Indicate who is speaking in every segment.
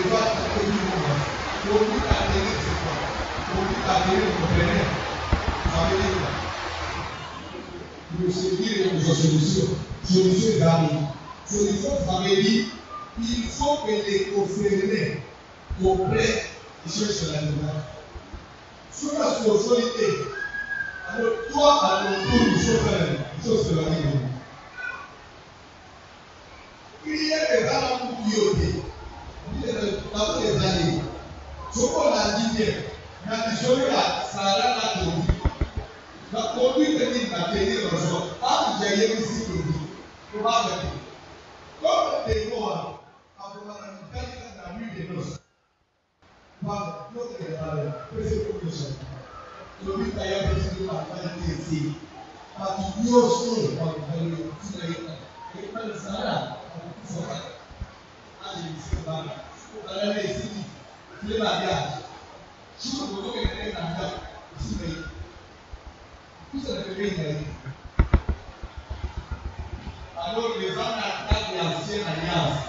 Speaker 1: doit attaquer du monde. Pour lui atterrir, c'est quoi? Pour lui atterrir, vous comprenez? Ça veut dire quoi? Pour se dire une solution. Solution d'amour. Solution, ça veut dire il faut que les concernés comprennent les choses sur la démocratie. Sur la spiritualité, alors toi, à ton tour, il faut faire les choses sur la démocratie. Il y a des gens qui ont été, dans les années, ce qu'on a dit bien, il y a des choses qui ça conduit. La conduite est à tenir dans le sol. Ah, j'ai eu ici conduit. On va faire. Comme des mots, après la nuit des noces. Pas d'autres que la présentation. Le but d'ailleurs est de la qualité. Pas du mieux sur le pas le salaire. Alors les gens attaquent l'ancienne alliance.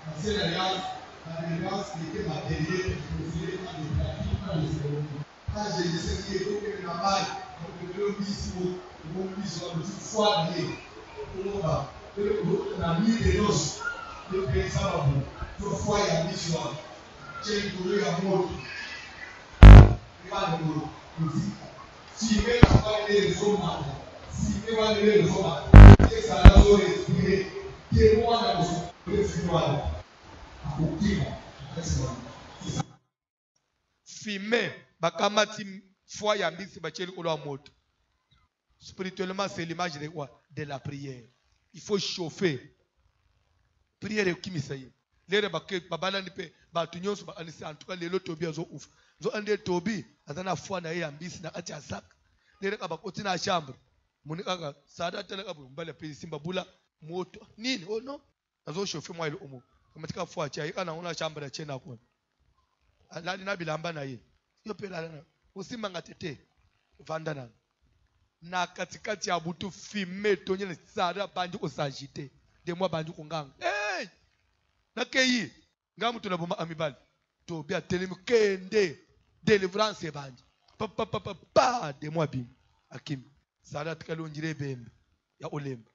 Speaker 1: L'ancienne alliance, l'alliance qui était matérielle, considérée par les pratiques, par les cérémonies. Quand j'ai dit ce qui est pour que le travail, pour que le bisou, pour que le bisou, pour que foi lié, pour que la nuit des noces, le pays ça pour foi et la bisou, j'ai pour eux à mort. Regarde le dit. Si même la foi est les hommes, si même la foi est les hommes, et ça l'a respiré, témoin dans le funérail. Fimé, bakamati foi ya mbisi bacheli kolo moto. Spirituellement, c'est l'image de quoi? De la prière. Il faut chauffer. Prière est qui m'essaye. Lere baké babala nipe batunyo so anisi en tout cas lelo tobi azo ouf. Zo ande tobi azana foi na ya mbisi na kati azak. Lere kabakoti na chambre. Monika ka sada tele kabu mbale pe simba bula moto. Nini? Oh non. Azo chauffer moi le homo. Kamatika foi cha ika na una chambre chena kwa. Alali na bilamba na ye. Yo pe la na. Usimba ngatete. Vandana. Na katikati ya butu filmé tonyele sada bandi osagité. De moi bandi konganga. Hey! Na keyi. Ngamu tunaboma amibali. To bia telemi kende délivrance bandi. Pa de moi bim. Akim. Sada tikalo njire bembe ya olemba.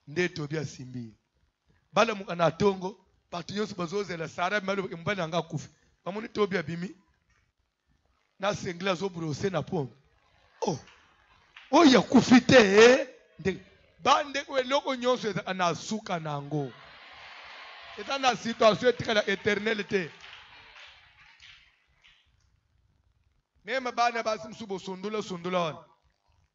Speaker 1: Nde to bia simbi. Bala mu ana tongo patunyoso bazoze la sara malo mbali anga kufi. Bamuni to bia bimi. Na sengla zo brose na pom. Oh. Oh ya kufite bande kwe loko nyonso eza anasuka nango. Eza na situation etika la éternalité. Même bana basi msubo sondula wana.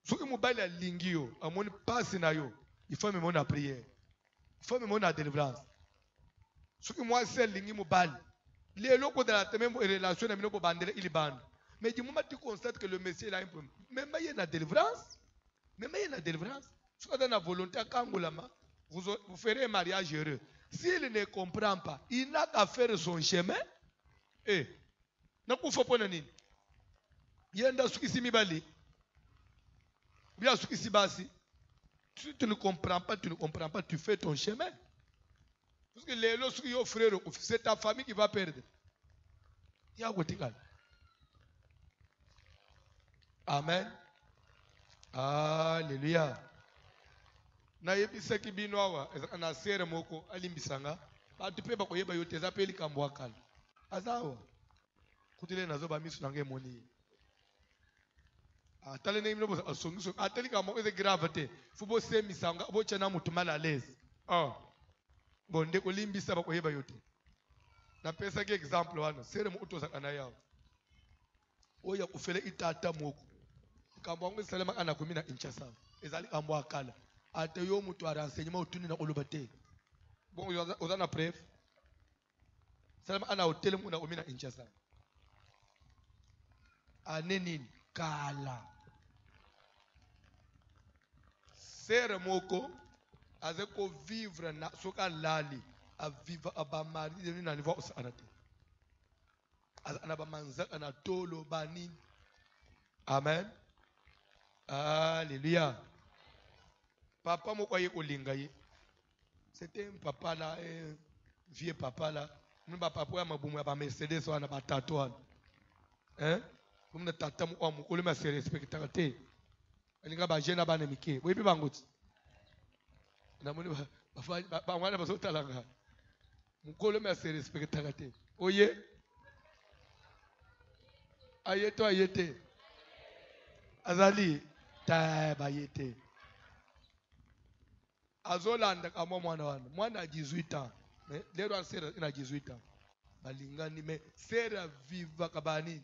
Speaker 1: Soki mobali alingi yo, amoni pasi na yo, il faut me mona prière. Il faut me mona délivrance. Soki moi seul lingi mobali. Les locaux de la même relation na mino bandele ili bande. Mais du moment tu constates que le Messie a un problème, même il y a une délivrance. Même il y a une délivrance. Si vous avez la volonté à Kangolama, vous ferez un mariage heureux. S'il ne comprend pas, il n'a qu'à faire son chemin. Eh, n'a pas fait pour nani. Il y a un qui mibali. Bien ce qui s'y basi. Si tu ne comprends pas, tu fais ton chemin. Parce que les lots qui frère, c'est ta famille qui va perdre. Il y a un Amen. Alléluia. Na yebisa kibino awa na sere moko alimbisanga batu pe bakoyeba yote za pe likambo akala azawa kutile nazo ba misu nange moni atale ne mino asongiso atali kamo eze gravité fubo se misanga bo chana mutu mal à l'aise bonde ko limbisa bakoyeba yote na pesa ke exemple wana sere mu utoza kana yawo oya kufele itata moko kambo ngo salama ana kumina inchasa ezali kambo akala ate yo mutu a renseignement utuni na olobate bon ozana preuve salama ana hotel mu na omina inchasa anenini kala sere moko azeko vivre na soka lali a vivre aba mari de na niveau osarate ana ba manza ana tolo bani amen. Alléluia. Papa moko aye kolinga ye. C'était un papa là, un vieux papa là. Mba papa ya mabumu ya ba Mercedes wana ba tato wana. Kumna tata mu omu kulima se respecta te. Alinga ba jena ba nemike. Boyipi banguti. Na muni ba wana ba sotalanga. Mukolo me se respecta te. Oye. Ayete. Azali ta ba yete. Azolanda kama mwana wana. Mwana 18 ans. Lero ansera ina 18 ans. Balingani me sera viva kabani.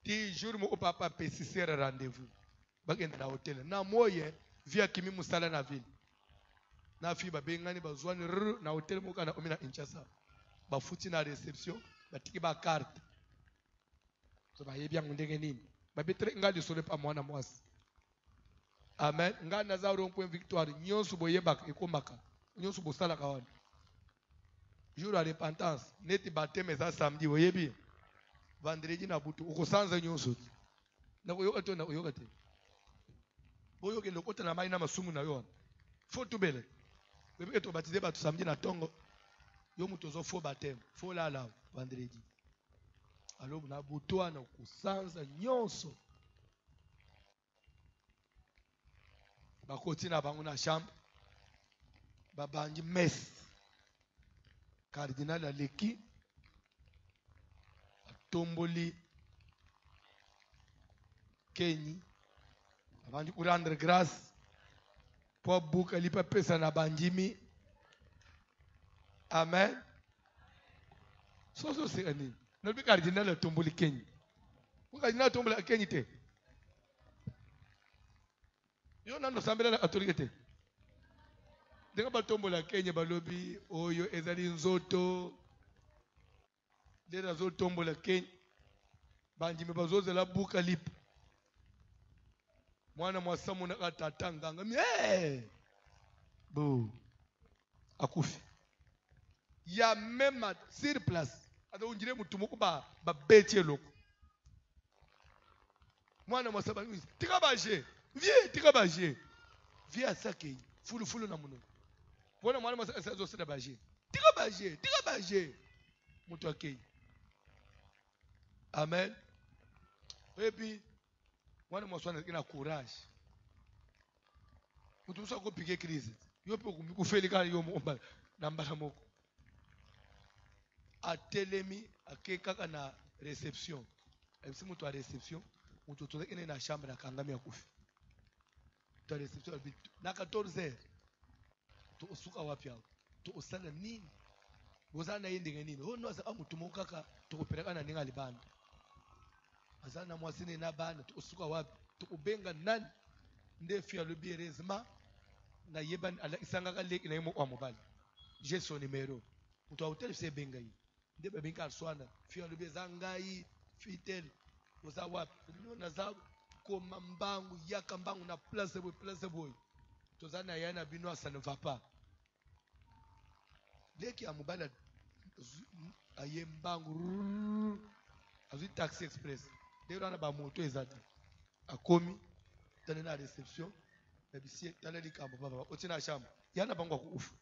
Speaker 1: Ti jour mo papa pesi sera rendez-vous. Bagenda na hotel. Na moye via kimi musala na ville. Na fi ba bengani bazwani na hotel mo kana omina Kinshasa. Ba futi na reception, batiki ba carte. So ba yebia ngundenge nini. Ba betre ngali sole pa mwana mwasi. Amen. Nga na za rond point victoire nyonso boyebaka ekombaka. Nyonso bosala ka wana. Jour à repentance, neti baptême ça samedi oyebi. Vendredi na butu ukosanza nyonso. Na koyoka to na koyoka te. Boyoke lokota na mai na masumu na yo. Faut tout bele. Bebe to baptiser ba samedi na tongo. Yo muto zo fo baptême, fo la vendredi. Alors na butu na kusanza nyonso. Ba kotina bangu na chambre. Ba bangi messe. Cardinal Aleki Tomboli Kenyi abandi rendre grâce pour buka lipa pesa na banjimi. Amen. So c'est ani. Na bi Cardinal Tomboli Kenyi. Ko Cardinal Tomboli Kenyi te. Yo nando sambela catholique te. Denga ba Tombola Kenyi balobi oyo ezali nzoto. Dera zo Tombola Kenyi. Banjimi bazozela buka lipa. Mwana mwasamu na katatanga bo akufi ya même sur place ado unjire mutumuko ba betie loko mwana mwasaba tika baje vie asake fulu na muno bona mwana mwasaba zo sida baje tika baje mutu akei. Amen. Baby mwana mwaswana ina courage. Mutu usa ko piquer crise. Yo pe kufeli kali yo momba nambala moko. Atelemi akeka na réception. Epsi mutu a réception, mutu toza ina na chambre akangami akufi. To réception na 14h. To usuka wapi hapo? To usana nini? Bozana yende nini? Ho no asa mutu mokaka to kupeleka na ninga libanda. Azana mwasine na bana to usuka wapi? To ubenga nani? Ndefi ya lubierezma na yeban ala isanga ka leki na yemo kwa mobile. J'ai son numéro. Mutu hotel se benga yi. Ndebe benga swana fi ya lubezanga yi fitel. Oza wapi? Na za ko mambangu yaka mbangu na place boy. Tozana yana bino ça ne va pas. Leki ya mobile ayembangu azu taxi express. Dero ana ba moto ezata. Akomi tane na réception babisie tala likambo baba otina shamba yana bangwa ku ufu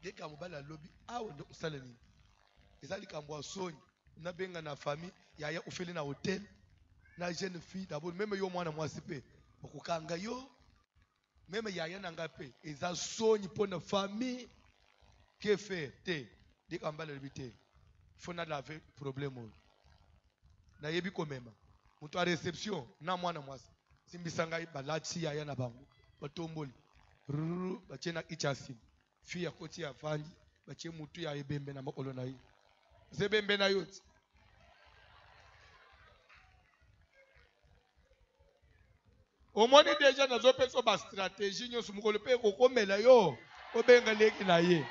Speaker 1: likambo bala lobby awo ndo usala nini ezali likambo asoni na benga na famille yaya ufeli na hotel na jeune fille d'abord même yo mwana mwasi pe okukanga yo même yaya na ngape eza soni pona famille que faire te likambo bala lobby te faut na laver problème na yebi ko mema mutu a réception na mwana mwasi simbisanga balati ya na bango batomboli bachena ichasi fi ya koti ya vangi bache mutu ya ebembe na makolo na yi zebembe na yoti omoni deja nazo peso ba stratégie nyoso mukolo pe kokomela yo obenga leki na ye.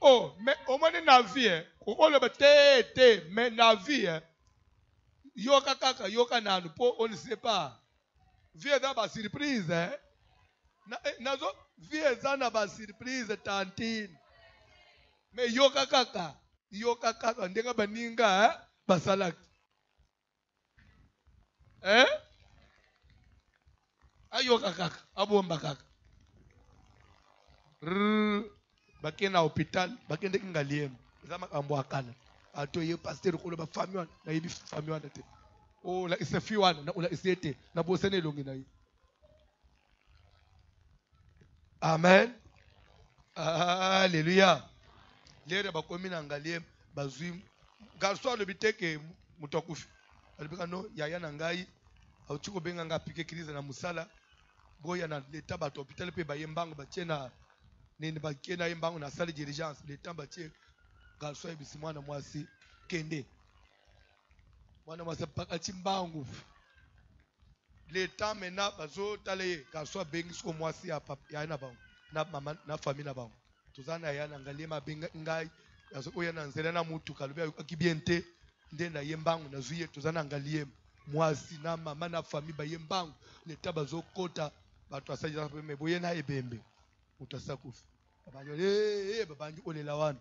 Speaker 1: Oh, mais au moins na vie, on le bete, mais na vie, yoka kaka, yoka nanu, po on ne sait pas. Vie za ba surprise, nazo vie za na ba surprise tantine. Mais yoka kaka, ndenga baninga, basalak. Ayoka kaka, abomba kaka. bakena hôpital bakende kingaliem zama kambo akala ato ye pasteur ko ba famille wana na yebi famille wana te o la isafi wana na ula isete na bosene longi na yi. Amen. Alléluia. Lere bakomi na ngaliem bazwi garso le biteke mutokufi alibika no yaya na ngai auchiko benga nga pike krize na musala boya na leta bato hôpital pe bayembango bachena nini bakena yembango na salle d'urgence leta bache garso ebisi mwana mwasi kende mwana mwasi paka chimbangu leta mena bazo tale garso bengi sko mwasi ya papa na bango na mama na famille na bango tuzana ya na ngalema benga ngai azo oya na nzela na mutu kalubya akibiente ndenda yembangu na zuye tuzana ngaliem mwasi na mama na famille ba yembangu leta bazo kota bato asaja me boye na ebembe utasakufa babanyo babanyo olela wana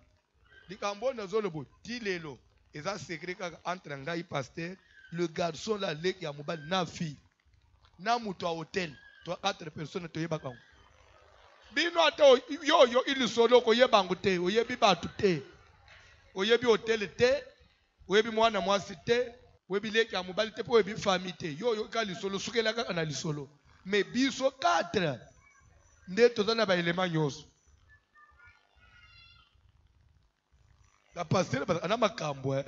Speaker 1: likambona zolobo tilelo eza secret kaka entre ngai pasteur le garçon la lek ya mobali na fille na mutu a hôtel to 4 personnes to yebaka bino ata yo ili solo ko yebangu te oyebi batu te oyebi hôtel te oyebi mwana mwasi te oyebi lek ya mobali te po oyebi famille te yo ka lisolo sukela kaka na lisolo mais biso 4 nde tozana ba élément nyonso la pasteur ana makambo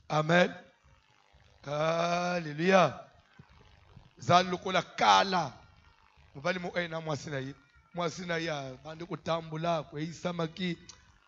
Speaker 1: Amen. Alléluia. Zan lokola kala mobali mo na mwasi na ya bande kotambula ko isamaki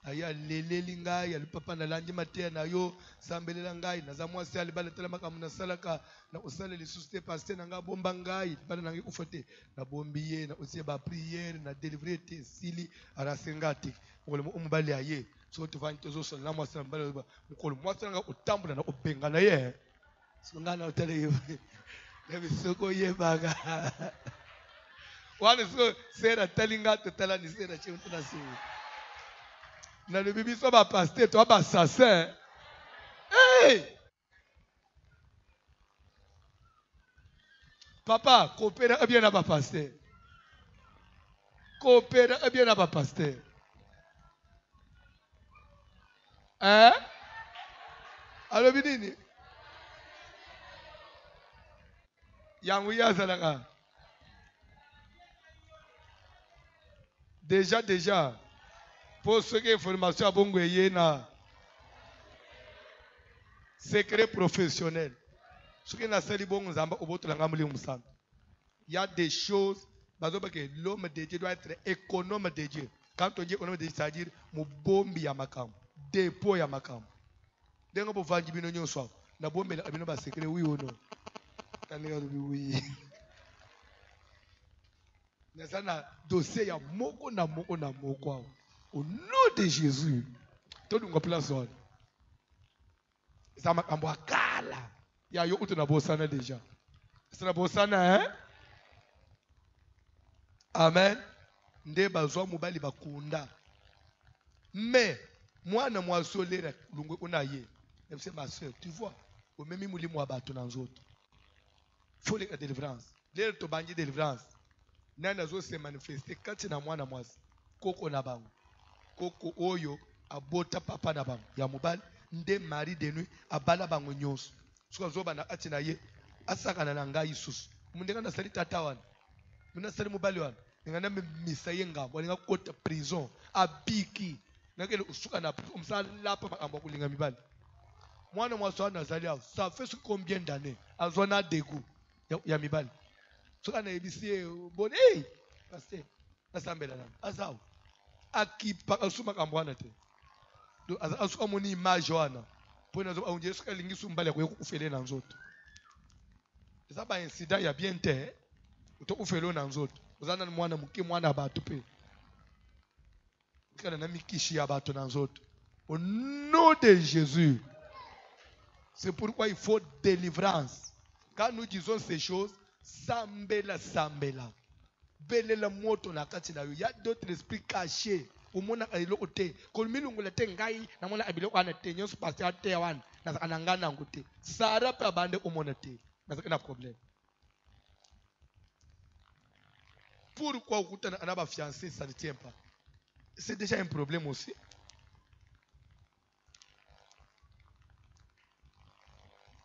Speaker 1: aya leleli ngai alipapa na landi matea na yo sambelela ngai na za mwasi alibala tela makamu na salaka na usale lisusu te pasteur na nga bomba ngai bana na ngai ufote na bombiye na osie ba prière na délivrer te sili arasengati ngolo mobali aye so tu vanto zo so na mwasi na mbala mukolo mwasi na nga utambula na obenga na ye so nga na otele yo na bisoko ye baga wana so sera telinga to tela ni sera chimtu na si na le bibi so ba pasteur to ba assassin papa coopérer bien na ba pasteur coopérer bien na ba pasteur alo binini yangu yazalaka déjà pour ceux qui information à bongo na secret professionnel ceux qui na sali bongo zamba oboto langa muli musana il y a des choses que l'homme de Dieu doit être économe de Dieu. Quand on dit économe de Dieu, c'est-à-dire mubombi ya makam dépôt ya makam dengo bo vangi bino nyonso na bombe na bino ba secret oui ou non kanega oui na dossier ya moko na moko au nom de Jésus tout dunga place on ça makambo akala ya yo utu na bosana déjà c'est na bosana amen nde bazwa mobali bakunda mais mwana mwasolera lungwe kuna ye c'est ma soeur tu vois au même muli mwa bato na nzoto faut les délivrance les to bangi délivrance nana zo se manifester kati na mwana mwasi koko na bango koko oyo abota papa na bango ya mobali nde mari de nuit abala bango nyonso soka zo bana ati na ye asakana na ngai susu mundenga na sali tata wana muna sali mobali wana ngana misaye ngambo alinga kota prison abiki ngakele usuka na umsala lapa makambo kulinga mibali mwana mwasi wana azali aho ça fait combien d'années azona dégoût ya mibali soka na ebisi bon pasteur asambela na azao akipa asuma kambwana te do asuka moni image wana pona zo aunje soka lingisu mbale ko kufele na nzoto ça ba incident ya bien te to kufele na nzoto uzana mwana muke mwana bato pe kana na mikishi ya bato na nzoto au nom de Jésus. C'est pourquoi il faut délivrance. Quand nous disons ces choses, sambela sambela belela moto na kati na yo. Il y a d'autres esprits cachés au monde a iloko te kolmilungu la te ngai na mona abilo ana te nyos pasteur te wan na anangana ngote sara pa bande o mona te Mais c'est un problème. Pourquoi on a pas fiancé, ça ne tient pas? C'est déjà un problème aussi.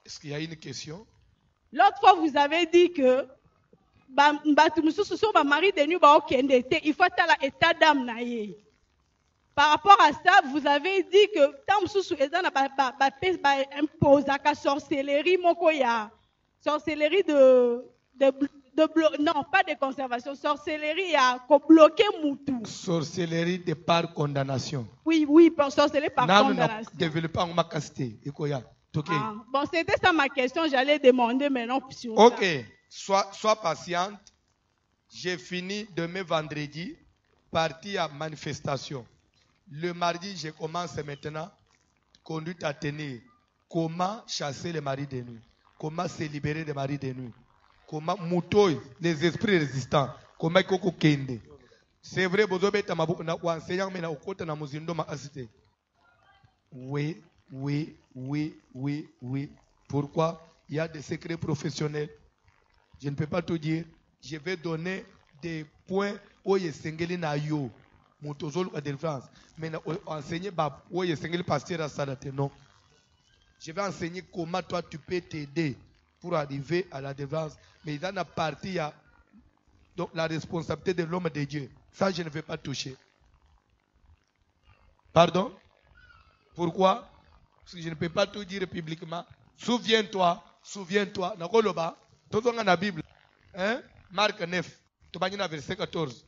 Speaker 1: Est-ce qu'il y a une question?
Speaker 2: L'autre fois, vous avez dit que mari de nuit, il faut être à l'état d'âme. Par rapport à ça, vous avez dit que tant impose la sorcellerie, sorcellerie non, pas de conservation, sorcellerie à bloquer Moutou.
Speaker 1: Sorcellerie de par condamnation.
Speaker 2: Oui, sorcellerie par condamnation.
Speaker 1: Développant ma capacité.
Speaker 2: Bon, c'était ça ma question, j'allais demander maintenant sur ça.
Speaker 1: Ok, sois patiente. J'ai fini demain vendredi, parti à manifestation. Le mardi, je commence maintenant, conduite à tenir. Comment chasser les maris de nuit? Comment se libérer des maris de nuit? Comment moutoy, les esprits résistants? Comment il faut kende? C'est vrai, vous avez été enseignant, mais au côté de Mozindo ma assisté. Oui. Pourquoi? Il y a des secrets professionnels. Je ne peux pas tout dire. Je vais donner des points où il y a sengeli na yo. Moutozol à délivrance. Mais enseigner où il y a sengeli pasteur à Sadate. Non. Je vais enseigner comment toi tu peux t'aider pour arriver à la délivrance. Mais dans la partie, il y a donc la responsabilité de l'homme de Dieu. Ça, je ne vais pas toucher. Pardon? Pourquoi? Parce que je ne peux pas tout dire publiquement. Souviens-toi. Nakoloba, tout dans la Bible. Hein? Marc 9, tu vas dans verset 14.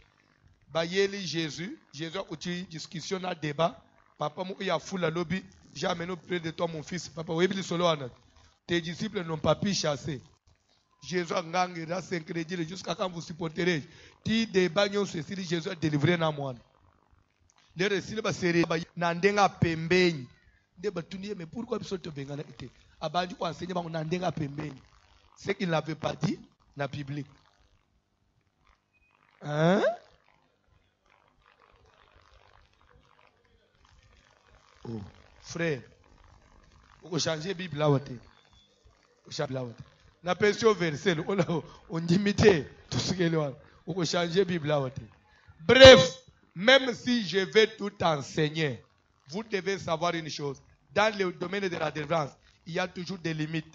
Speaker 1: Bayeli Jésus a eu discussion, un débat. Papa, il y a foule à lobby. J'ai amené près de toi, mon fils. Papa, tes disciples n'ont pas pu chasser. Jésus a gagné s'incrédule jusqu'à quand vous supporterez. Ti débat, Jésus a délivré na moi. Les récits va serrer. Nandenga pembeni. Mais pourquoi ils sont bengana été? Abandi ko enseigner bango nandenga pembeni. Ce qu'il n'avait pas dit na public. Hein? Oh, frère. Vous changer la Bible là où na pension verset on limite tout ce qu'il y a. Vous changer la Bible là où. Bref, même si je vais tout enseigner, vous devez savoir une chose. Dans le domaine de la délivrance, il y a toujours des limites.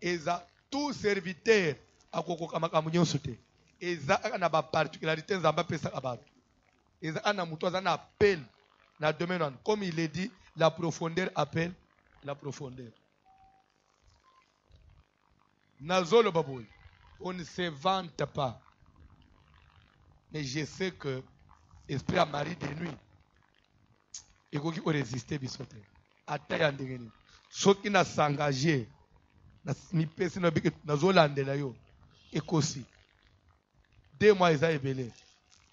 Speaker 1: Et ça, tout serviteur a une particularité. Et ça, un appel dans le domaine. Comme il est dit, la profondeur appelle la profondeur. Nazolo Baboui, on ne se vante pas. Mais je sais que l'esprit à Marie de nuit, il faut qu'il résister bisote. Ataya ndengeni. Soki na s'engager, mi pesi na bike nazolandela yo. Ekosi. 2 mois ils ont ébélé.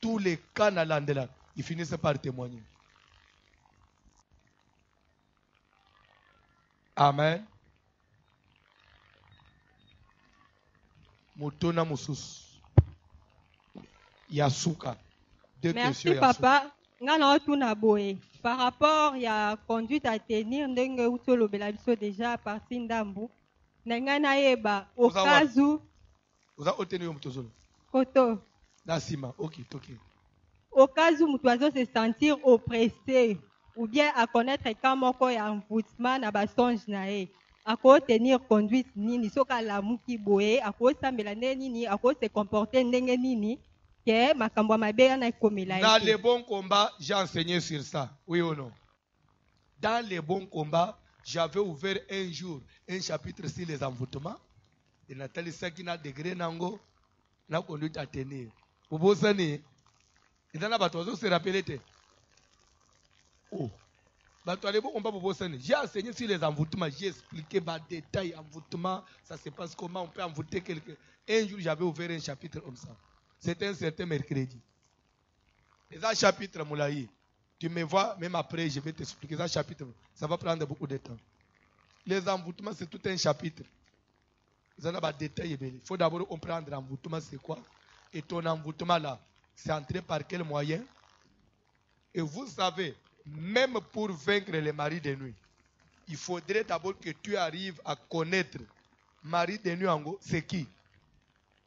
Speaker 1: Tous les cas na landela, ils finissent par témoigner. Amen. Motona musus. Yasuka.
Speaker 3: Merci papa. Ngana otuna boye. Par rapport à conduite à tenir, ndenge utolo belabiso déjà à partir ndambu. Nengana yeba au cas où.
Speaker 1: Vous avez obtenu un mutozolo.
Speaker 3: Koto.
Speaker 1: Nasima, ok.
Speaker 3: Au cas où mutozo se sentir oppressé ou bien à connaître quand moko ya envoûtement na ba songe na e. Ako tenir conduite nini soka la muki boye, ako sambela nini, ako se comporter ndenge nini. Dans
Speaker 1: les bons combats, j'ai enseigné sur ça. Oui ou non? Dans les bons combats, j'avais ouvert un jour un chapitre sur les envoûtements. Et Nathalie Sakina degré nango, n'a conduit à tenir. Vous vous savez, il y en a pas se rappeler. Oh. J'ai enseigné sur les envoûtements, j'ai expliqué par détail envoûtement, ça se passe comment on peut envoûter quelqu'un. Un jour, j'avais ouvert un chapitre comme ça. C'était un certain mercredi. Et un chapitre, Moulaï, tu me vois, même après, je vais t'expliquer. Un chapitre, ça va prendre beaucoup de temps. Les envoûtements, c'est tout un chapitre. Ils en ont des détails. Il faut d'abord comprendre l'envoûtement, c'est quoi. Et ton envoûtement là, c'est entré par quel moyen? Et vous savez, même pour vaincre les maris de nuit, il faudrait d'abord que tu arrives à connaître mari de nuit ango, c'est qui?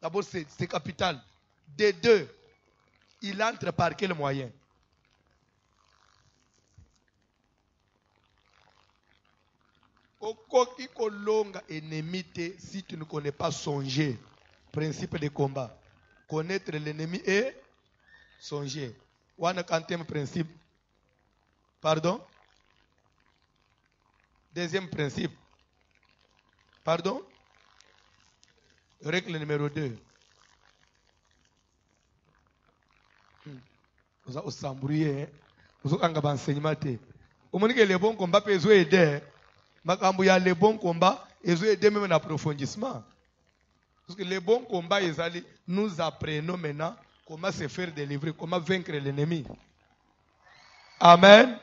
Speaker 1: D'abord, c'est capital. Des deux, il entre par quel moyen? Okoki kolonga ennemi si tu ne connais pas songer. Principe de combat. Connaître l'ennemi et songer. Wana quatrième principe. Pardon? Deuxième principe. Pardon? Règle numéro 2. Vous avez s'embrouillé. Vous avez un enseignement. Vous avez que les bons combats peuvent aider. Mais les bons combats, ils ont aidé même l'approfondissement. Parce que les bons combats, nous apprenons maintenant comment se faire délivrer, comment vaincre l'ennemi. Amen.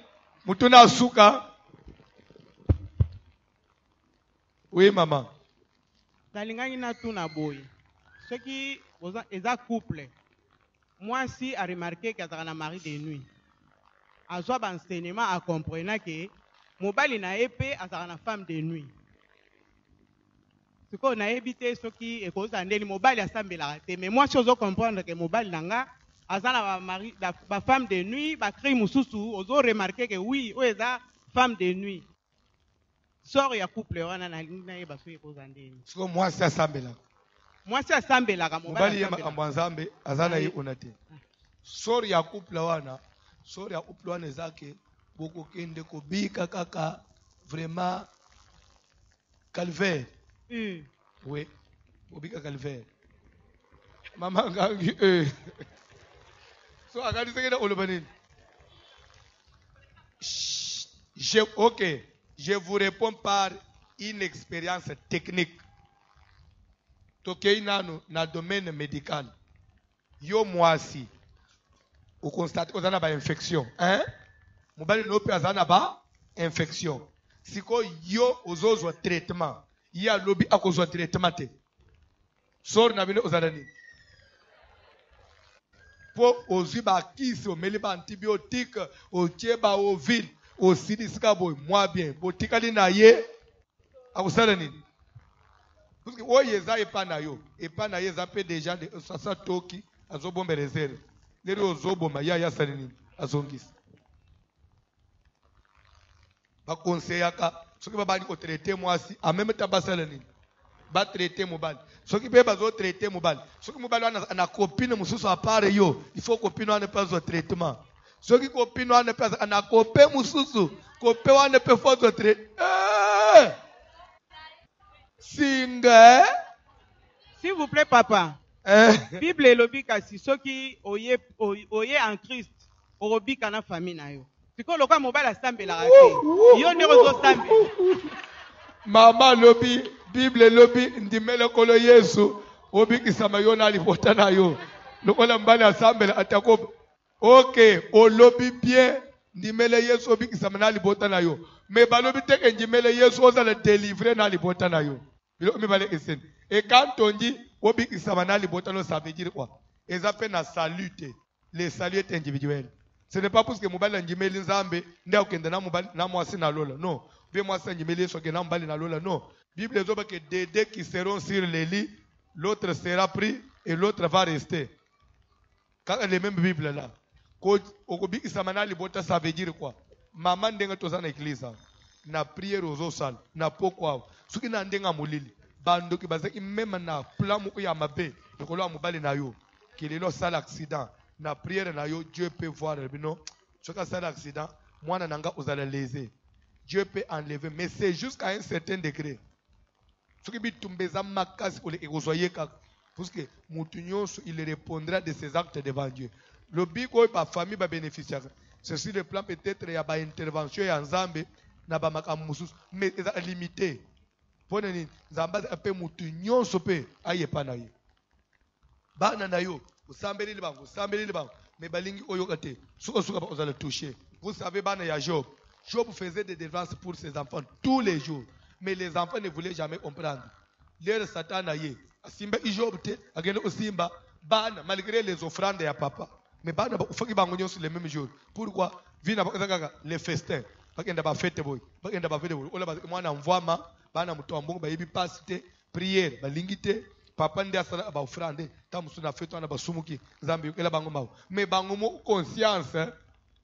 Speaker 1: Mutuna Suka. Oui, maman.
Speaker 4: Nalingani na tuna boy. Ce qui est un couple. Moi aussi, a remarqué qu'il y a un mari de nuit. A joué un enseignement à comprendre que mobile na épée à une femme de nuit. Ce qu'on a évité, ce qui est causé à le mobile à Sambela. Mais moi, si je comprendre que mobile nanga, à la femme de nuit, bah créer mususu, aux autres remarqué que oui, où est la femme de nuit. Sort ya couple, on a na ligne ba suye causé à
Speaker 1: Ce que moi, c'est Sambela.
Speaker 4: Moi, c'est Sambela ka
Speaker 1: mobile ya Ambanzambe, azana yi onate. Sort ya couple wana, sort ya couple wana ezake. Beaucoup kende ko bika kaka vraiment calvaire. Oui, bika calvaire. Maman gangi so akadi sekena olobanini. OK, je vous réponds par une expérience technique. Tokei nanu na domaine médical. Yo mwasi. Vous constatez qu'on a une infection, hein? Mobali no pe azana ba infection. Siko yo ozozwa traitement. Ya lobi akozwa traitement te. Sor na bino ozalani. Po ozi ba kisi o meli ba antibiotique o tieba o ville o sidisika boy moi bien. Botikali na ye akusala nini? Parce que oye za epa na yo za pe déjà de sasa toki azobombe réserve. Lero ozoboma ya sali nini? Azongisi. Ba conseillaka soki ba bani ko traiter mwasi a même temps basala nini ba traiter mobali soki be bazo traiter mobali soki mobali ana copine mususu a part yo il faut copine wana pas zo traitement soki copine wana pas ana cope mususu cope wana pe faut zo traiter singa
Speaker 4: s'il vous plaît papa Bible elobi kasi soki oye en Christ orobi kana famille na yo. Siko lokwa mobile asambela kate. Yo ne ozo sambe.
Speaker 1: Mama lobi, Bible lobi ndimele kolo Yesu, obi kisama yo na lipota na yo. Lokola mbali asambela atako. OK, o lobi bien ndimele Yesu obi kisama na lipota na yo. Me balobi teke ndimele Yesu oza le délivrer na lipota na yo. Bilo mi bale esen. Et quand on dit obi kisama na lipota no, ça veut dire quoi? Ils appellent na salute. Le salut est individuel. Ce n'est pas parce que mobile njimeli nzambe ndia okende na mobile na mwasi na lola. Non. Ve mwasi njimeli so ke na mobile na lola. Non. Bible zoba que des deux qui seront sur les lits, l'autre sera pris et l'autre va rester. Quand les mêmes Bible là. Ko okobi isamana libota, ça veut dire quoi? Maman ndenga toza na église na prière aux osal na pokwa. Suki na ndenga molili. Bando ki bazaki même na plan moko ya mabe. Ekolo mobile na yo. Ki lelo sala accident. Na prière na yo, Dieu peut voir bino. Soka ça l'accident, moi nanga ozala lésé. Dieu peut enlever, mais c'est jusqu'à un certain degré. Ce qui bi tumbeza makasi ko le egozoyeka parce que mutunyo il répondra de ses actes devant Dieu. Le bigo ba famille ba bénéficier. C'est sur le plan peut-être ya ba intervention ya nzambe na ba makamusus mais c'est limité. Pona ni nzamba ape mutunyo sope ayepa na ye. Bana na yo usambeli libango mais balingi oyokate suka ba ozala toucher. Vous savez bana ya Job faisait des délivrances pour ses enfants tous les jours, mais les enfants ne voulaient jamais comprendre. Leur Satan a yé asimba Job te agenda osimba bana malgré les offrandes ya papa, mais bana ufoki bango nyonso les mêmes jours. Pourquoi? Vina bakazaka les festins bakenda ba fete boy ola ba mwana mvwama bana muto ambongo ba yebi pasite prière balingi te papa ndi asala ba offrande tamusu na feto na basumuki nzambe yokela bango mawo mais bango mo conscience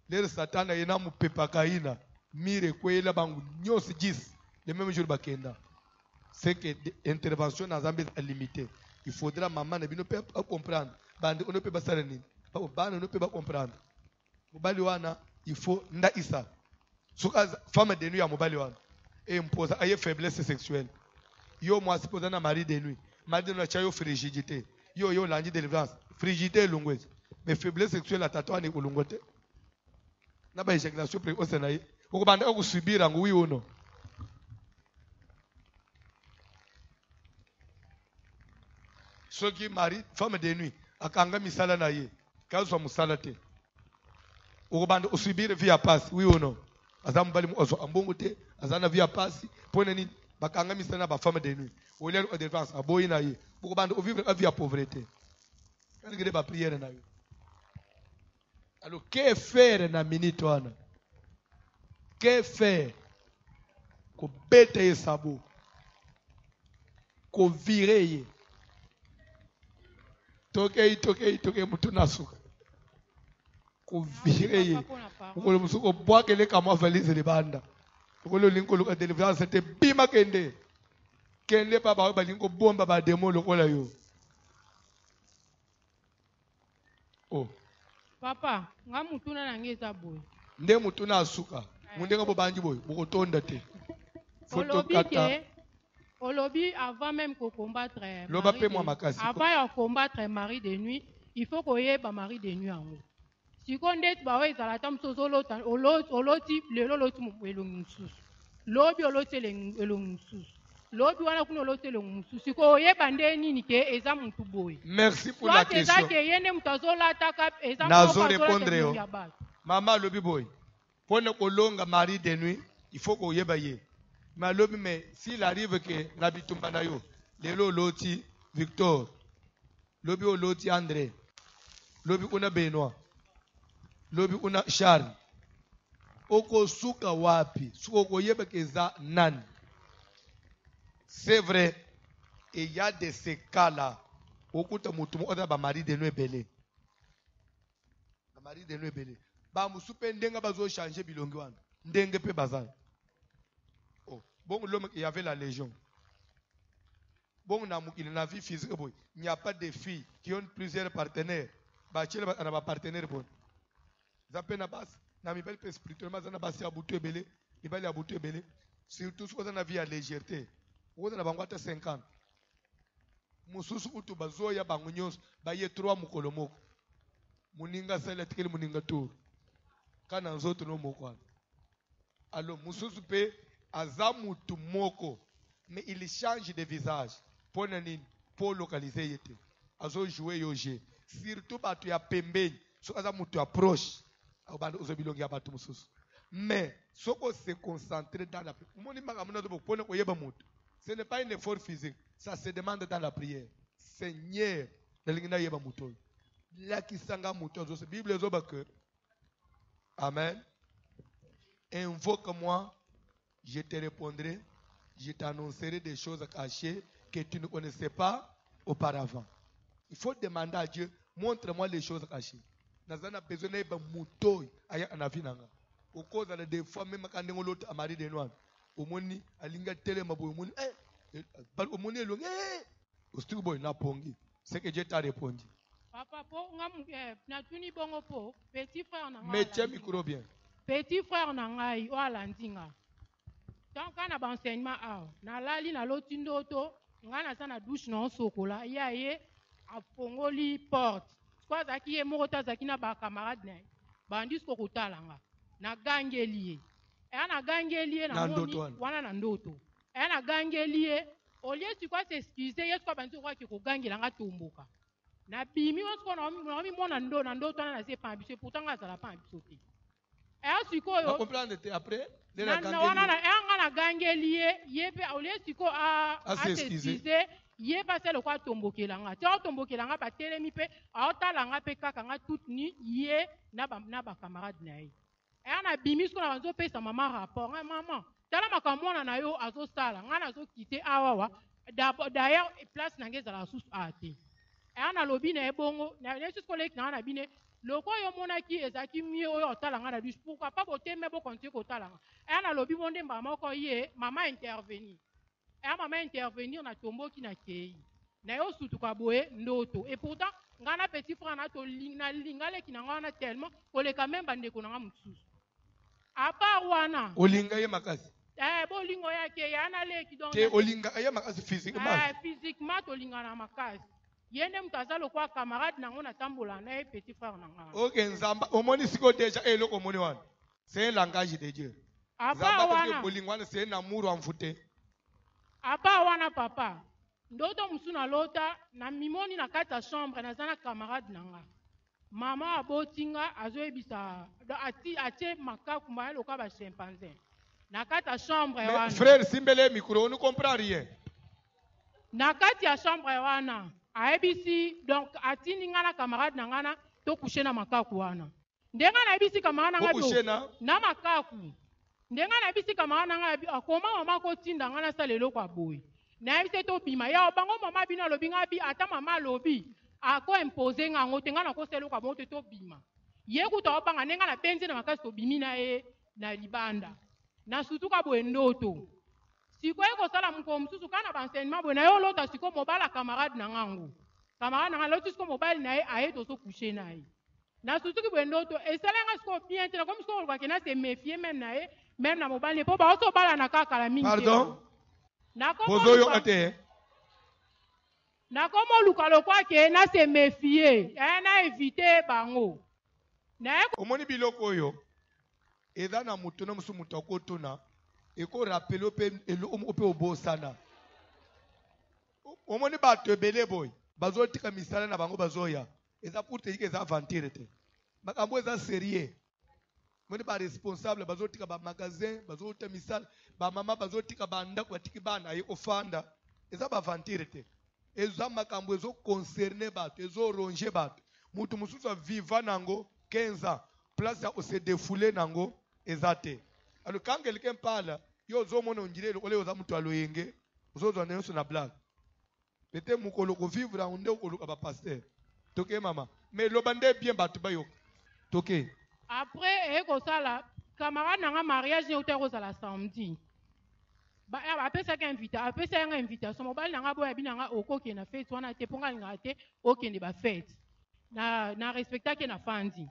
Speaker 1: le satana yena mupepa kaina mire kwela bango nyose 10 le même jour bakenda c'est que intervention na nzambe est limitée. Il faudra maman ne bino pe comprendre bande on ne peut pas ça nini bande on ne peut pas comprendre mobali wana il faut nda isa suka femme de nuit ya mobali wana et impose aye faiblesse sexuelle yo moi supposé na mari de nuit mari de nuit chayo frigidité yo langi délivrance frigidité lungwezi mais faiblesse sexuelle atatoa ni ulungote na ba éjaculation précoce na ye ukubanda okusubira nguwi uno soki mari femme de nuit akanga misala na ye kazo musala te ukubanda usubire via passe oui ou non azamu bali mu ambongo te azana via passe pone ni bakanga misala ba femme de nuit au lieu de défense aboyi na ye ukubanda vivre a via pauvreté quand il ba prière na yo alors que faire na minute wana que faire ko bete ye sabo ko virer ye toke mutu nasuka ko virer ye ko musuko boake le kama valise le banda ko lo linko lo délivrance te bima kende baba ba linko bomba ba demo lo kola yo oh
Speaker 5: papa nga mutuna nange eza boye
Speaker 1: nde mutuna asuka munde nga bobanji boye bokotonda te
Speaker 5: olobi avant même ko combattre
Speaker 1: loba pe moi makasi
Speaker 5: avant ya combattre mari de nuit il faut koyeba mari de nuit yango siko ndeti bawe ezala ta mosusu oloti lelo oloti elongi mosusu lobi oloti elongi mosusu lobi wana kuna oloti elongi mosusu siko oyeba nde nini ke eza motu boye.
Speaker 1: Merci pour la question.
Speaker 5: Eza ke yende moto azolataka eza
Speaker 1: nazo répondre yo mama lobi boye pone kolonga mari de nuit il faut koyeba ye mais lobi mais s'il arrive que na bitumba na yo lelo oloti Victor lobi oloti André lobi una Benoît lobi una Charles okosuka wapi suko koyeba keza nani. C'est vrai, il y a de ces cas-là okuta mutu oda ba mari de nuit belé ba mari de nuit belé ba musupe ndenga bazo changer bilongi wana ndenge pe bazana. Oh bon l'homme il y avait la légion bon il na vie physique boy il n'y a pas de filles qui ont plusieurs partenaires ba chela na ba partenaire bon zapena bas na mi belle spirituellement na basi abutu belé ibali abutu belé surtout ce qu'on a vie à légèreté on a bangwata 50 mususu utu bazoya bangu nyonso baye 3 mukolo moko muninga sala tikeli muninga tour kana nzoto no moko alors mususu pe aza mutu moko mais il change de visage pour nini pour localiser yete azo jouer yo jeu surtout batu ya pembeni so aza mutu approche abando ozobilongi ya batu mususu mais soko se concentrer dans la moni makamuna zo pona ko yeba mutu. Ce n'est pas un effort physique, ça se demande dans la prière. Seigneur, la Bible que amen. Invoque-moi, je te répondrai, je t'annoncerai des choses cachées que tu ne connaissais pas auparavant. Il faut demander à Dieu, montre-moi les choses cachées. Nous avons besoin de mouton aya anavinanga. Au cause de des fois même quand on l'autre amari de noir. Omoni alinga tele maboy omoni bal omoni elongi ostu boy na pongi c'est que Dieu t'a répondu.
Speaker 5: Papa po ngam na tuni bongo po petit frère na ngai
Speaker 1: mettez micro bien
Speaker 5: petit frère na ngai o alandinga tant kana ba enseignement na lali na loti ndoto ngana sana douche na sokola ya ye afongoli porte kwa zaki ye moko tazaki na ba camarade na bandi ko kotalanga na gangeli ana gangeli na moni wana na ndoto ana gangeli olie sikwa s'excuser yesu kwa bantu kwa kigangela nga tumbuka na bimi wasko na mi mona ndo na ndoto na se pa biso pourtant nga sala pa biso te sikoyo
Speaker 1: comprendre te après
Speaker 5: na wana na gangeli yebe olie siko a s'excuser ye passer le kwa tombokela nga ta tombokela nga ba telemi pe aotala nga pe kaka nga toute ni ye na ba camarade na ye ana bimi siko na banzo pesa mama rapport nga mama tala makamona na yo azo sala nga nazo kite awawa d'ailleurs place na nge ezala susu ate eya na lobi na ebongo na yesu koleki na nga na bine loko yo monaki ezalaki mie oyo otala nga na douche pourquoi pas boteme bokontinue kotala nga eya na lobi bonde mbala moko ye mama intervenir eya mama intervenir na tomboki na kei na yo sutuka boye ndoto et pourtant nga na petit frère na lingaleki na nga wana tellement koleka même bandeko na nga mosusu à part wana
Speaker 1: olinga ye makasi
Speaker 5: bolingo yake yana leki donc
Speaker 1: te olinga ye makasi physiquement
Speaker 5: physiquement tolingana makasi ye nde moto aza lokwa camarade nango natambola na ye petit frère na nga
Speaker 1: ok nzamba omoni siko déjà eloko omoni wana c'est un langage de Dieu
Speaker 5: apa wana
Speaker 1: bolingo wana c'est un amour envoûté
Speaker 5: apa wana papa ndoto mosu na lota na mimoni na kati ya chambre naza na camarade na nga mama abotinga azoyebisa atie makaku maya lokwa bachimpanzin na kati ya chambre wana
Speaker 1: frère simbele micro on ne comprend rien
Speaker 5: na kati ya chambre wana ayebisi donc atindi nga na camarade na nga na tokouche na makaku wana ndenga nayebisi camarade na nga na makaku ndenga nayebisi camarade na nga akoma mama kotinda nga nasala eloko aboye nayebisi tobima ya bango mama bino alobi nga bi ata mama alobi akoimpose nga yango te nga nakosala eloko abongo te tobima ye kuta obanga ndenga na benze na makasi tobimi na ye na libanda na sutuka boye ndoto sikoye kosala mokolo mosusu kaka na baenseignement boye na ye olota siko mobala camarade na ngango camarade na nga loti siko mobali na ye aye tozokushe na ye na sutuki boye ndoto esalanga siko bien te nakomi siko olukaki na se méfie meme na ye meme na mobali mpo baosobalana kaka la mingi
Speaker 1: pardon bozoyoka te
Speaker 5: nakomi oluka lokwake na se méfie na évite bango
Speaker 1: omoni biloko oyo eza na moto na mosusu moto akotuna ekorapele ope obosana omoni bato ebele boye bazotika misala na bango bazoya eza pour te dike eza aventure te makambo eza sérieux omoni baresponsable bazotika bamagasin bazota misala bamama bazotika bandako batiki bana ye ofanda eza baaventure te eza makambo ezoconcerne bato ezoronge bato moto mosusu aviva nango 15 ans place ya ose défoule nango eza te alors quand quelqu'un parle yo ozomona ondire ole oza moto aloyenge ozozwa na nyonso na blague pete mokolo kovivre yango nde okoluka bapaster toke mama mais loba nde bien bato bayoka toke
Speaker 5: après ekosala camarade na nga mariage euta ekozala samedi apesaki yanga invitation mobali na nga boya bino nga okokende na fete wana te mpo nga alingaka te okende bafete na respectaki na fandi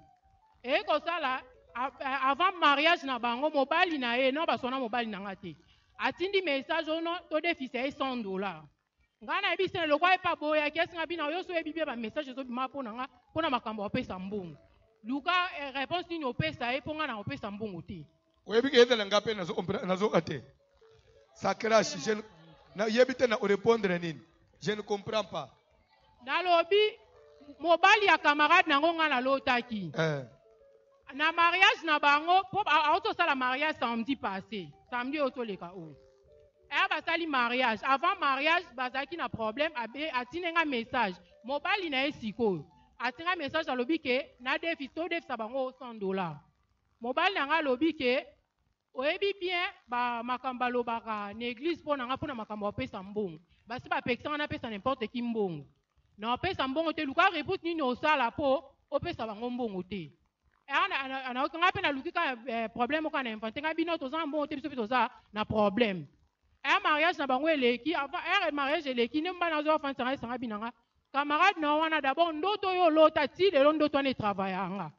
Speaker 5: ekosala avant mariage na bango mobali na ye no basona mobali na nga te atindi message ono todefisa ye $100 ngai nayebisi na lokwa epa boyaki esinga bino yo so oyebi bie bamessage ezobima mpo na nga mpo na makambo opesa mbongo luka réponse nini opesa ye mpo nga na opesa mbongo te
Speaker 1: oyebi ke ezala nga mpe nazoka te ça crache yebi te na orépondre nini je ne comprends pas
Speaker 5: nalobi mobali ya camarade nango nga nalotaki na mariage na bango mpo aotosala mariage samedi passé samedi oyo toleka oyo eya basali mariage avant mariage bazalaki na problème atinenga message mobali na ye sikoyo atinga message alobi ke todefisa bango $100 mobali na nga alobi ke oyebi bien makambo alobaka na église mpo na nga mpo na makambo apesa mbongo basi bapekisanga napesa n'importe ki mbongo na opesa mbongo te luka repute nini osala mpo opesa bango mbongo te nga mpe naluki ka problème oka na invente nga bino toza na mbongo te biso mpe toza na problème eya mariage na bango eleki ere mariage eleki nde mbana azo bafanisanga esanga binanga camarade na wana d'abord ndoto oyo olota ti lelo ndoto wana etravaillanga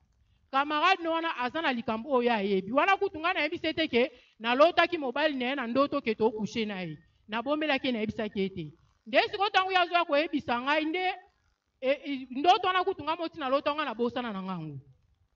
Speaker 5: camarade na wana aza na likambo oyo ayebi wana kutu nga nayebisi ete ke nalotaki mobali na ye na ndoto ke tokushe na ye nabombelaki nayebisaki ete nde sikoyo ntango ye azoya koyebisa ngai nde ndoto wana kutu nga moti nalota nga nabosana na ngango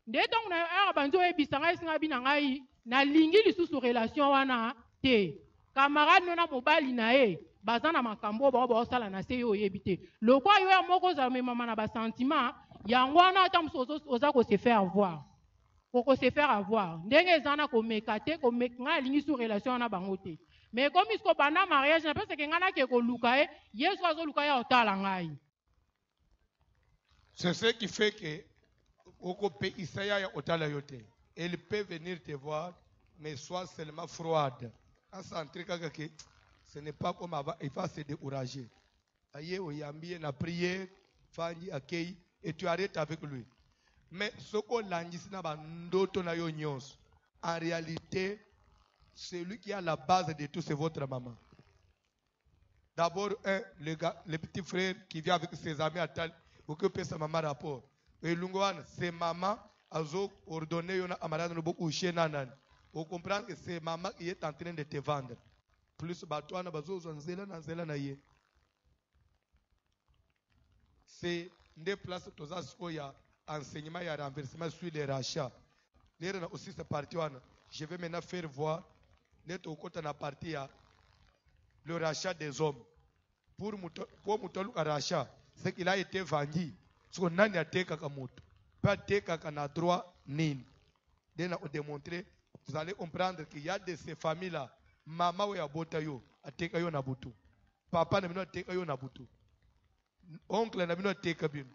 Speaker 5: nde ntango na ere banzi oyebisa ngai esinga bi na ngai nalingi lisusu relation wana te camarade nona mobali na ye baza na makambo oyo baosala na se ye oyebi te lokwa yo ya moko ozala memama na basentiment yango wana ata mosusu oza kose faire avoir kokose faire avoir ndenge eza na komeka te ngai alingi su relation wana bango te mais komi siko banda mariage na peseke ngai nake koluka ye yesu azoluka ye otala ngai
Speaker 1: c'est ce qui fait que okope isaya ya otala yo te elle peut venir te voir mais sois seulement froide asantri kaka ke Ce n'est pas comme avant, il va se décourager. Aïe, oyambi, na prière, fangi, accueil, et tu arrêtes avec lui. Mais ce qu'on l'a dit, en réalité, celui qui est à la base de tout, c'est votre maman. D'abord, le petit frère qui vient avec ses amis à Tal, occuper sa maman rapport. Et l'ungouane, c'est maman, azo ordonné, yon a amarade no beaucoup chez nanan. Vous comprenez que c'est maman qui est en train de te vendre. Plus batouana bazo zanzela na ye. C'est des places tous as koya enseignement et renversement sur les rachats. Les aussi cette partie je vais maintenant faire voir les au côté de la partie le rachat des hommes. Pour muto rachat, c'est qu'il a été vendu. Ce qu'on a été kakamoto. Pas teka na droit nini. Dès on démontrer, vous allez comprendre qu'il y a de ces familles là, maman ou ya botayo, a teka yo na butu. Papa na bino teka yo na butu. Oncle na bino teka bino.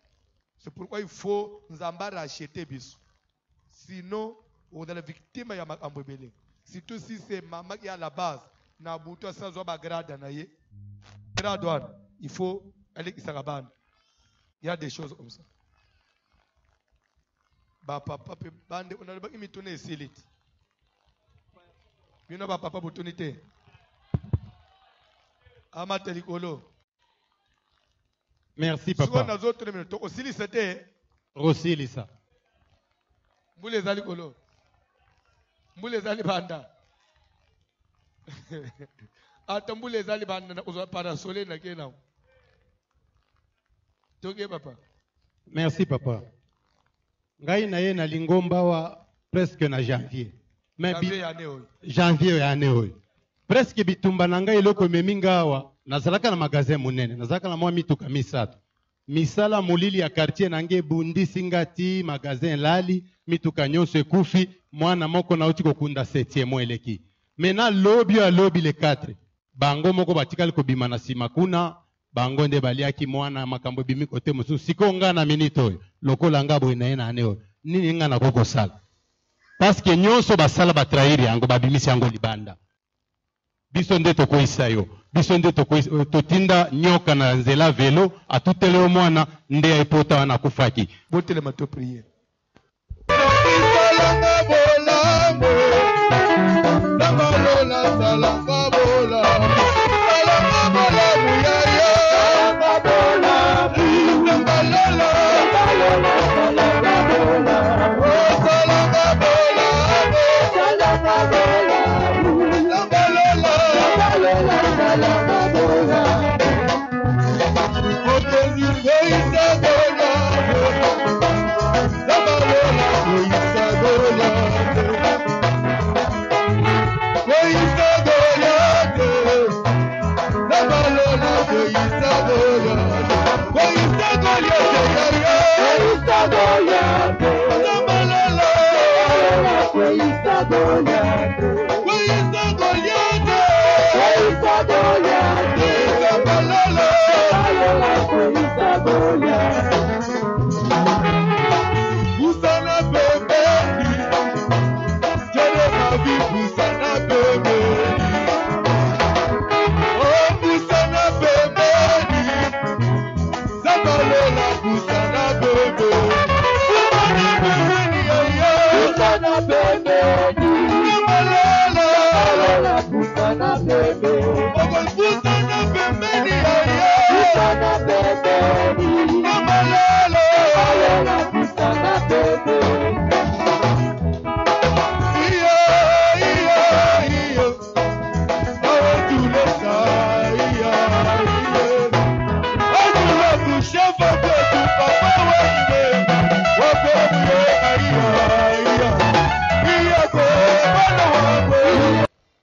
Speaker 1: C'est pourquoi il faut nous racheter bis. Sinon, on est la victime ya makambobele. Surtout si c'est maman qui est à la base, na butu sans zoba grade na ye. Grade, il faut aller qui s'arabane. Il y a des choses comme ça. Ba papa pe bande on a ba imi tourner silite. Bino ba papa opportunité. Amate likolo.
Speaker 6: Merci papa.
Speaker 1: Sur les autres minutes aussi c'était
Speaker 6: Aussi lisa.
Speaker 1: Mbule zali kolo. Mbule zali banda. Ata mbule zali banda na uzo parasole na kena. Toke papa.
Speaker 6: Merci papa. Ngai na ye na lingomba wa presque na janvier. Mais janvier ya ane oyo. Presque bitumba na ngai eloko meminga awa nazalaka na magasin munene, nazalaka na mwa mituka misato. Misala molili ya quartier nange bundisi ngati magasin lali mituka nyonso ekufi mwana moko na uti kokunda 7e eleki. Mena lobi ya lobi le 4. Bango moko batikali kobima na sima kuna bango nde baliaki mwana makambo bimi kote mosusu siko nga na minute oyo lokola ngabo ina ena ane oyo nini nga na koko sala parce que nyonso basala batrahiri yango babimisi yango libanda biso nde tokoisa yo biso nde totinda nyoka na nzela velo atutele o mwana nde epota wana kufaki
Speaker 1: botele mato prier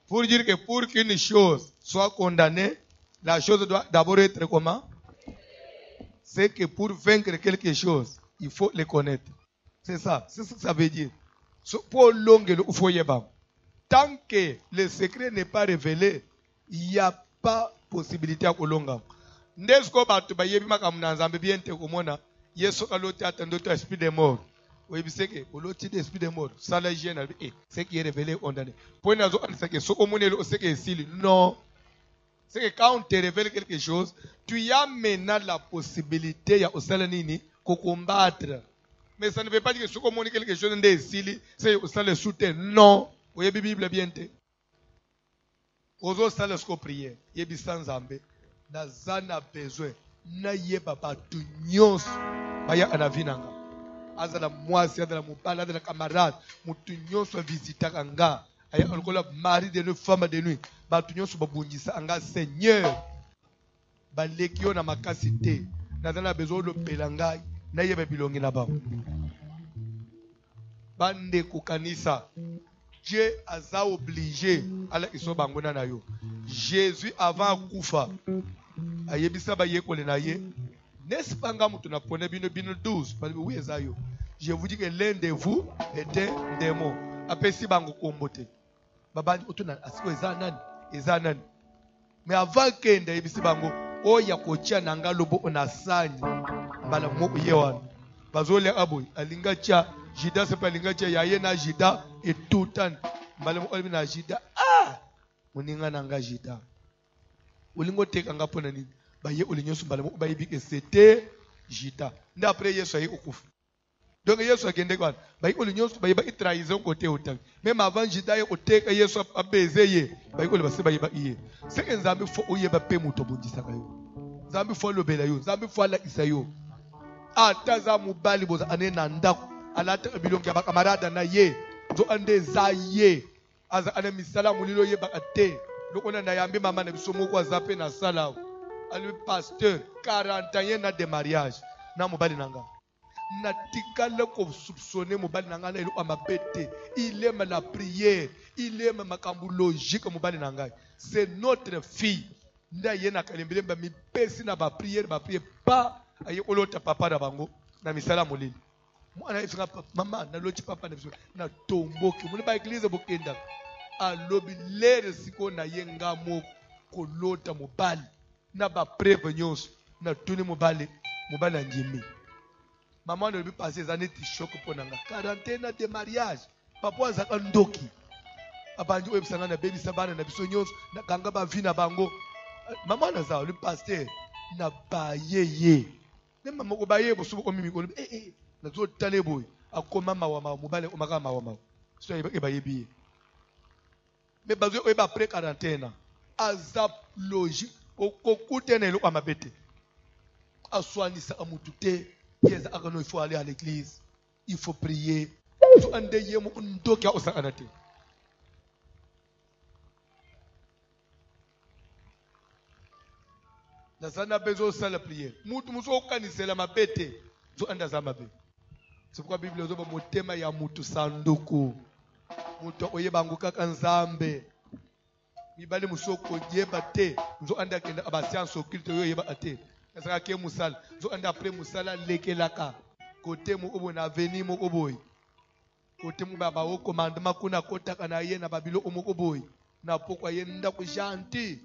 Speaker 1: Pour dire que pour qu'une chose soit condamnée, la chose doit d'abord être comment? C'est que pour vaincre quelque chose, il faut le connaître. C'est ça. C'est ce que ça veut dire. Pour tant que le secret n'est pas révélé, il n'y a pas possibilité à Kolonga. Nesko batu ba yebi makamuna nzambe bien te komona yeso kaloti atando esprit de mort. Oui, c'est que l'autre esprit de mort, ça la hygiène, c'est qui est révélé condamné. Pour nous, c'est que ce qu'on c'est que non, C'est que quand on te révèle quelque chose, tu as maintenant la possibilité de combattre. Mais ça ne veut pas dire que si on communique quelque chose, c'est le soutien. Non. Vous avez la Bible bien. Vous avez la prière. Vous avez sans ambe. Vous avez besoin. Vous avez besoin. Azala mwasi, azala mubala, azala camarade, mutu nyonso visita kanga, aya alkola mari de nous, femme de nous, batu nyonso babungisa anga Seigneur, balekio na makasite, nazala besoin de pelangai, na yebe bilongi na ba. Bande kukanisa, Dieu aza obligé ala iso bangona na yo. Jésus avant kufa, ayebisa ba yekole na ye. N'est-ce pas que tu n'as pas 12? Oui, je vous dis que l'un de vous était un démon. Après, si vous comboté. Mais avant que vous ayez bango, oh ya kocha nanga lobo onasani. Bala mo yewan. Bazole aboy. Alinga cha jida se pa alinga cha yaye na jida et tout temps. Bala mo olbi na jida. Ah! Moninga nanga jida. Olingo tek anga pona nini? C'était Jita. D'après Yesu ayi okufu. Donc Yesu agende kwa. Bayi olinyosu bayi ba trahison côté autant. Même avant Jita ye oteka Yesu abeze ye. Bayi ole base bayi ba iye. C'est que nzambi fo oye ba pe muto bondisa kayo. Nzambi fo lobela yo. Nzambi fo ala isayo. Ata za mubali boza ane na ndako. Alata bilongi ya bakamarada na ye. Zo ande za ye. Aza ane misala mulilo ye bakate. Lokona na yambi mama na bisomo kwa zape na sala. Le pasteur 40 ans de mariage na mobali nanga na tikala ko soupçonner mobali nanga na ilo amabete. Il aime la prière, il aime makambu logique mobali nanga. C'est notre fille nda yena kalembele ba mi pesi na ba prière pas aye olota papa na bango na misala molili mwana ifinga mama na loti papa na tomboki muni ba église bokenda alobi lere siko na yenga mo kolota mobali na ba prévenance na tuni mobali njimi maman ne lui passer des années de choc pour nanga 40 ans de mariage papa azaka ndoki abandi websanga na baby sabana na biso nyonso na kanga ba vina bango maman na za le pasteur na ba yeye même maman ko ba yeye bosu ko mimi ko na zo tale boy akoma mawa mobali o maka mawa so e ba yebi mais bazo e ba après 40 ans azap logique il faut aller à l'église, il faut prier. besoin de la prière. C'est pourquoi la Bible dit motema ya mutu sanduku. Mutu oyebangu kaka nzambe. Mibali musoko yeba te nzo anda kenda abasianso occulte yo yeba ate nasaka ke musala nzo anda après musala lekelaka côté mu obo na veni mu oboy côté mu baba o commandement kuna kota kana ye na babilo o mu oboy na pokwa ye nda ko janti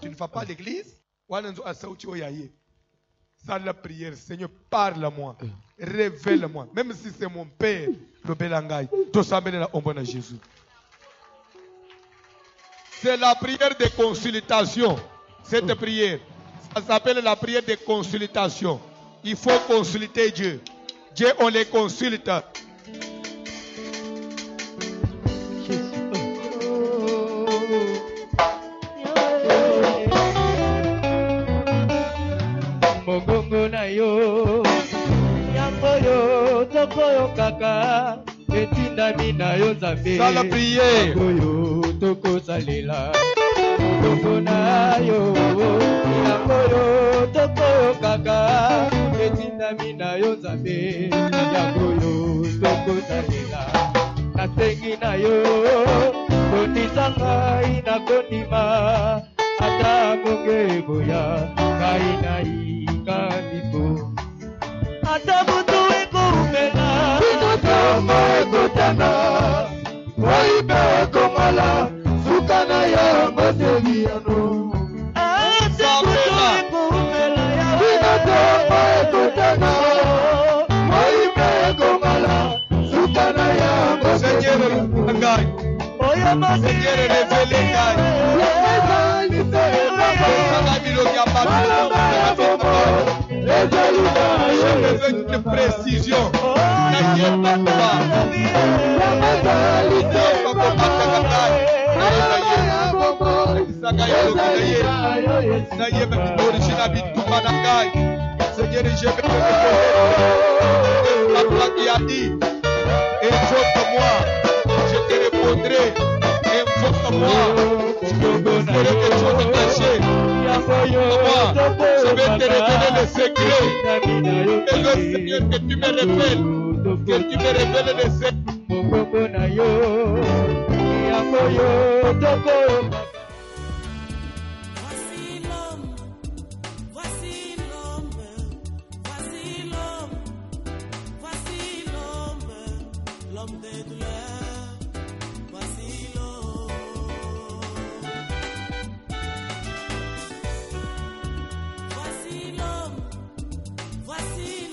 Speaker 1: tu ne vas pas à l'église wana nzo asauti o yaye sans la prière Seigneur parle-moi révèle-moi même si c'est mon père le belangai to sambele na ombo na Jésus. C'est la prière de consultation. Cette prière, ça s'appelle la prière de consultation. Il faut consulter Dieu. Dieu, on les consulte. Ça la prière.
Speaker 7: Toko salela toko na yo yakoyo toko kaka etinda mina yo nzambe yakoyo toko salela natengi na yo konisanga ina konima ata bonge boya kaina ikandiko ata butu ekumena inotama ekotana Oibe komala sukana ya masegiano Asabela kumela ya Winatoma ekotana Oibe komala sukana ya masegiano Oya masegiano Oya masegiano
Speaker 1: avec une précision. Naye papa. Seigneur, je vais te répondre. La toi qui a dit, invoque-moi, je te répondrai. Invoque-moi, je te ferai des choses cachées. Invoque-moi, je vais te révéler les secrets. Et le Seigneur, que tu me révèles, que tu me révèles les secrets.
Speaker 8: L'homme des douleurs, voici l'homme. Voici l'homme, voici